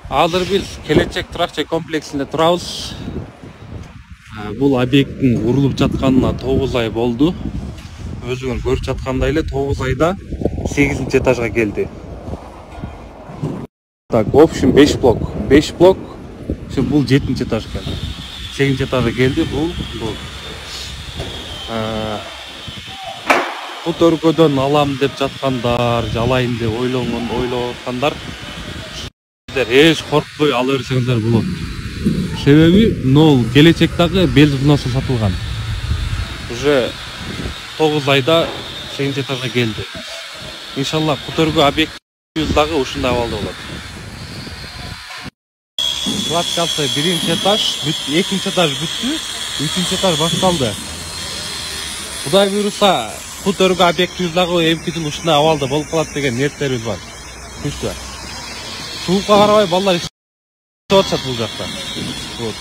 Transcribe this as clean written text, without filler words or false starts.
Азыр биз келечек турак-жай комплексинде турабыз. Бул объекттин курулуп жатканына 9 ай болду. Өзүңөр көрүп жаткандай эле 9 айда 8-этажга келди. Так, в общем 5 блок. 5 блок. Бул 7-этаж экен. 8-этажга келди бул. Бут өргөдөн алам деп жаткандар, жалайын деп ойлоп аткандар. Эч коркпой ала берсеңиздер болот. Себеби нол келечектагы бензиновка сатылган. Уже 9 айда 8-этажга келди. Иншалла Кутөргө объектибиз дагы ушундай абалда болот. Площадка 1-этаж, 2-этаж бүттү, 3-этаж башталды. Кудай буйруса, Кутөргө объектибиз дагы 2 жыл ушундай абалда болуп калат деген ниеттерибиз бар. Күчтүү. Суукка карабай балдар иштеп атышат бул жакта. Вот.